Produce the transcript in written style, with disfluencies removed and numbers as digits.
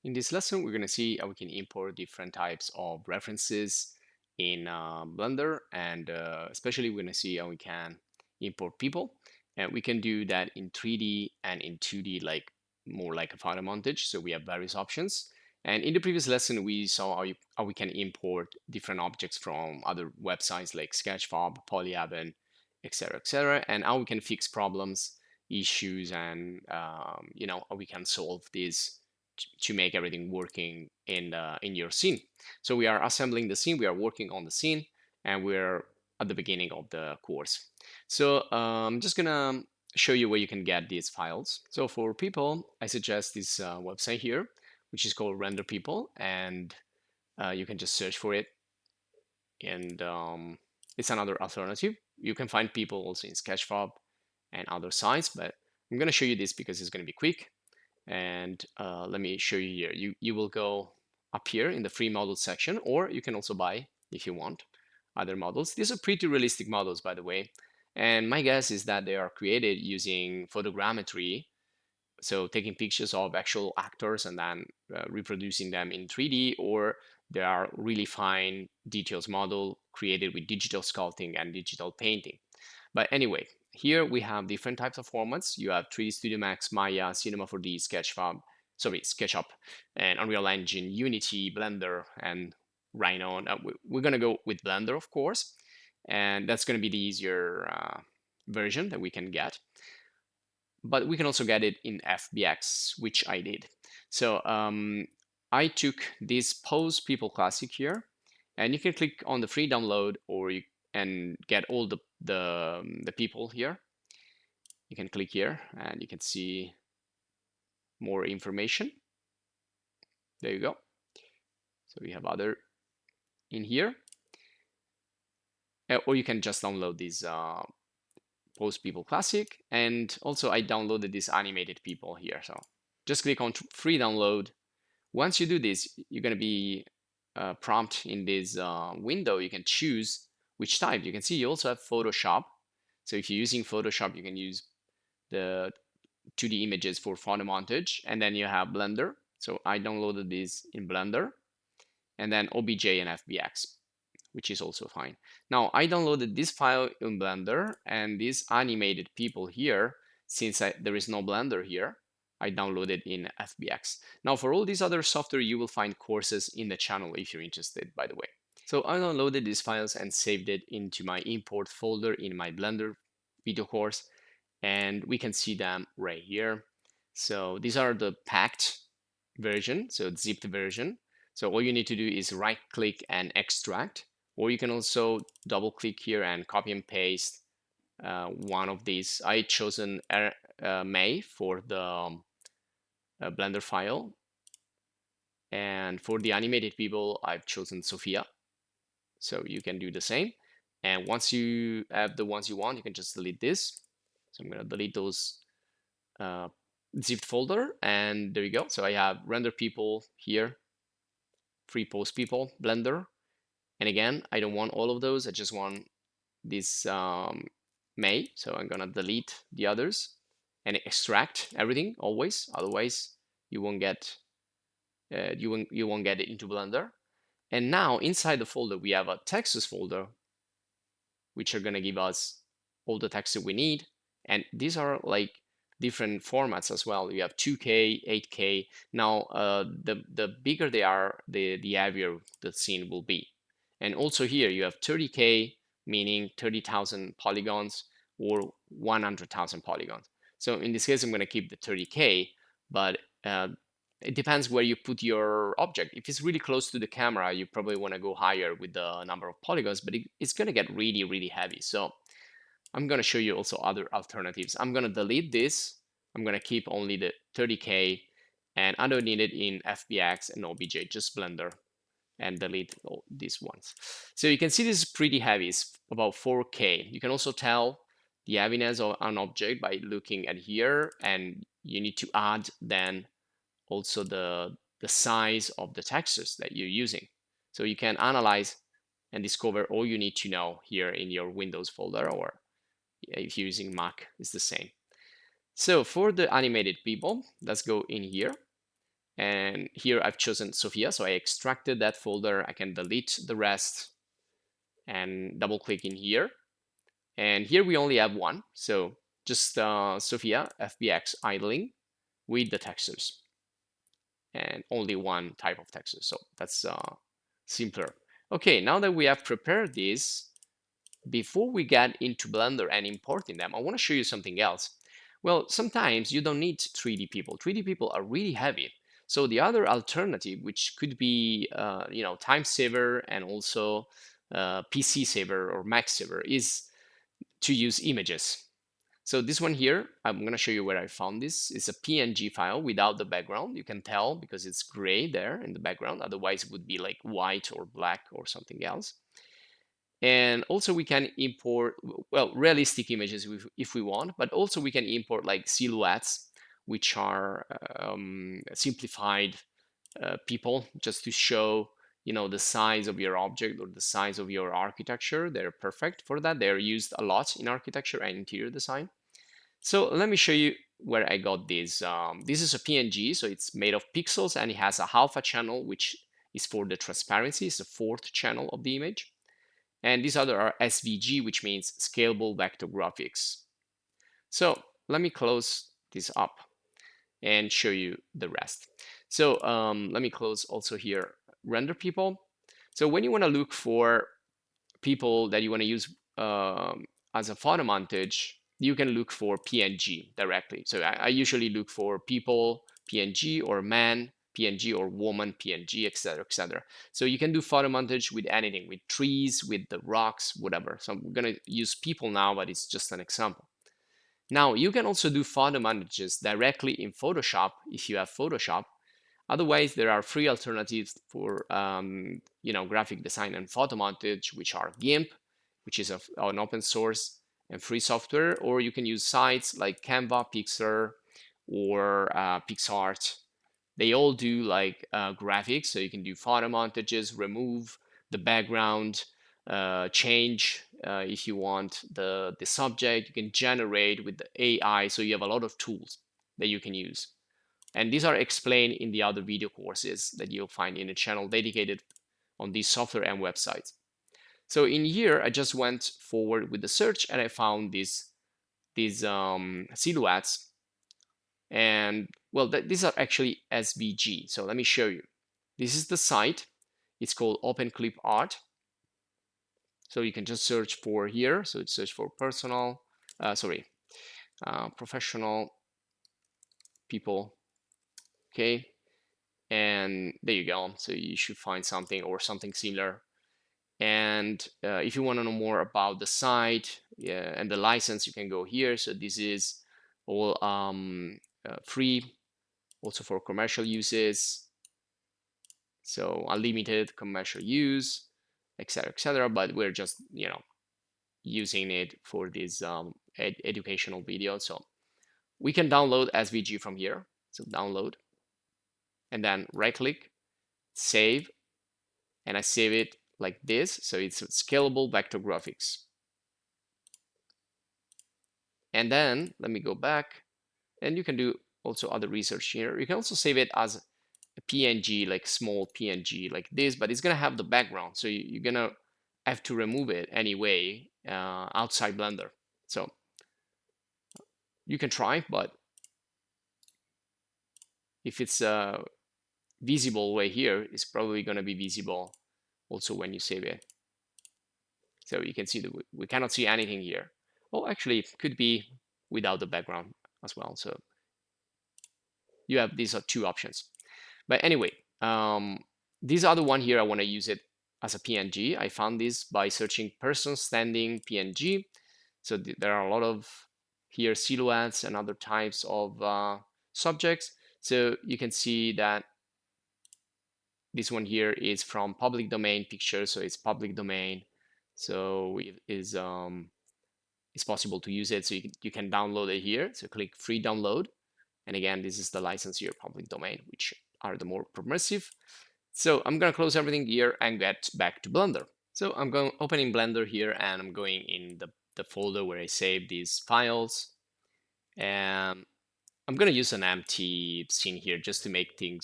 In this lesson, we're going to see how we can import different types of references in Blender, and especially we're going to see how we can import people. And we can do that in 3D and in 2D, like more like a Photomontage. So we have various options. And in the previous lesson, we saw how we can import different objects from other websites like Sketchfab, Polyhaven, etc., and how we can fix problems, issues, and how we can solve these to make everything working in your scene. So we are assembling the scene, we are working on the scene, and we're at the beginning of the course. So I'm just gonna show you where you can get these files. So for people, I suggest this website here, which is called Renderpeople, and you can just search for it, and it's another alternative. You can find people also in Sketchfab and other sites, but I'm gonna show you this because it's gonna be quick. And let me show you here. You will go up here in the free models section, or you can also buy, if you want, other models. These are pretty realistic models, by the way. And my guess is that they are created using photogrammetry, so taking pictures of actual actors and then reproducing them in 3D, or they are really fine details model created with digital sculpting and digital painting. But anyway, here we have different types of formats. You have 3D Studio Max, Maya, Cinema 4D, SketchUp, and Unreal Engine, Unity, Blender, and Rhino. Now, we're going to go with Blender, of course, and that's going to be the easier version that we can get. But we can also get it in FBX, which I did. So I took this Pose People Classic here, and you can click on the free download, or and get all the people here. You can click here and you can see more information. There you go. So we have other in here, or you can just download this Pose People Classic. And also I downloaded this animated people here. So just click on free download. Once you do this, you're going to be prompt in this window. You can choose which type. You can see you also have Photoshop. So if you're using Photoshop, you can use the 2D images for Photomontage, and then you have Blender. So I downloaded this in Blender, and then OBJ and FBX, which is also fine. Now I downloaded this file in Blender, and these animated people here, since there is no Blender here, I downloaded in FBX. Now for all these other software, you will find courses in the channel if you're interested, by the way. So I downloaded these files and saved it into my import folder in my Blender video course, and we can see them right here. So these are the packed version, so zipped version. So all you need to do is right click and extract, or you can also double click here and copy and paste one of these. I chosen May for the Blender file, and for the animated people I've chosen Sophia. So you can do the same, and once you have the ones you want, you can just delete this. So I'm going to delete those zipped folder, and there you go. So I have render people here, free Pose People, Blender, and again I don't want all of those, I just want this May. So I'm gonna delete the others and extract everything always, otherwise you won't get you won't get it into Blender. And now inside the folder we have a textures folder, which are gonna give us all the text that we need, and these are like different formats as well. You have 2K, 8K. Now the bigger they are, the heavier the scene will be. And also here you have 30K, meaning 30,000 polygons, or 100,000 polygons. So in this case I'm going to keep the 30K, but it depends where you put your object. If it's really close to the camera, you probably want to go higher with the number of polygons, but it's going to get really, really heavy. So I'm going to show you also other alternatives. I'm going to delete this. I'm going to keep only the 30K, and I don't need it in FBX and OBJ, just Blender, and delete all these ones. So you can see this is pretty heavy. It's about 4K. You can also tell the heaviness of an object by looking at here, and you need to add then also the size of the textures that you're using. So you can analyze and discover all you need to know here in your Windows folder, or if you're using Mac, it's the same. So for the animated people, let's go in here, And here I've chosen Sophia, so I extracted that folder. I can delete the rest and double click in here. And here we only have one, so just Sophia FBX idling with the textures and only one type of texture. So that's simpler. Okay, now that we have prepared this, before we get into Blender and importing them, I want to show you something else. Well, sometimes you don't need 3D people. 3D people are really heavy. So the other alternative, which could be time saver and also PC saver or Mac saver, is to use images. So this one here, I'm going to show you where I found this. It's a PNG file without the background. You can tell because it's gray there in the background. Otherwise, it would be like white or black or something else. And also we can import, well, realistic images if we want, but also we can import like silhouettes, which are simplified people just to show the size of your object or the size of your architecture. They're perfect for that. They're used a lot in architecture and interior design. So let me show you where I got this. This is a PNG, so it's made of pixels and it has a alpha channel, which is for the transparency. It's the fourth channel of the image. And these other are SVG, which means Scalable Vector Graphics. So let me close this up and show you the rest. So let me close also here Renderpeople. So when you want to look for people that you want to use as a photo montage, you can look for PNG directly. So I usually look for people PNG or man PNG or woman PNG, etc., etc. So you can do photo montage with anything, with trees, with the rocks, whatever. So I'm gonna use people now, but it's just an example. Now you can also do photo montages directly in Photoshop if you have Photoshop. Otherwise, there are free alternatives for graphic design and photo montage, which are GIMP, which is an open source and free software, or you can use sites like Canva, Pixar, or PixArt. They all do like graphics, so you can do photo montages, remove the background, change if you want the subject. You can generate with the AI, so you have a lot of tools that you can use. And these are explained in the other video courses that you'll find in a channel dedicated on these software and websites. So in here, I just went forward with the search and I found these silhouettes. And well, these are actually SVG. So let me show you. This is the site. It's called Open Clip Art. So you can just search for here. So it's search for professional people. Okay. And there you go. So you should find something or something similar. And if you want to know more about the site and the license, you can go here. So this is all free, also for commercial uses. So unlimited commercial use, etc., etc. But we're just using it for this educational video. So we can download SVG from here. So download, and then right click, save, and I save it like this. So it's Scalable Vector Graphics. And then let me go back, and you can do also other research here. You can also save it as a PNG, like small PNG like this, but it's gonna have the background. So you're gonna have to remove it anyway outside Blender. So you can try, but if it's visible way here, it's probably gonna be visible also when you save it. So you can see that we cannot see anything here. Oh, actually, it could be without the background as well. So you have these are two options. But anyway, this other one here, I want to use it as a PNG. I found this by searching person standing PNG. So there are a lot of here silhouettes and other types of subjects. So you can see that this one here is from public domain picture. So it's public domain. So it is it's possible to use it. So you can download it here. So click free download. And again, this is the license here, public domain, which are the more permissive. So I'm going to close everything here and get back to Blender. So I'm opening Blender here, and I'm going in the folder where I save these files. And I'm going to use an empty scene here just to make things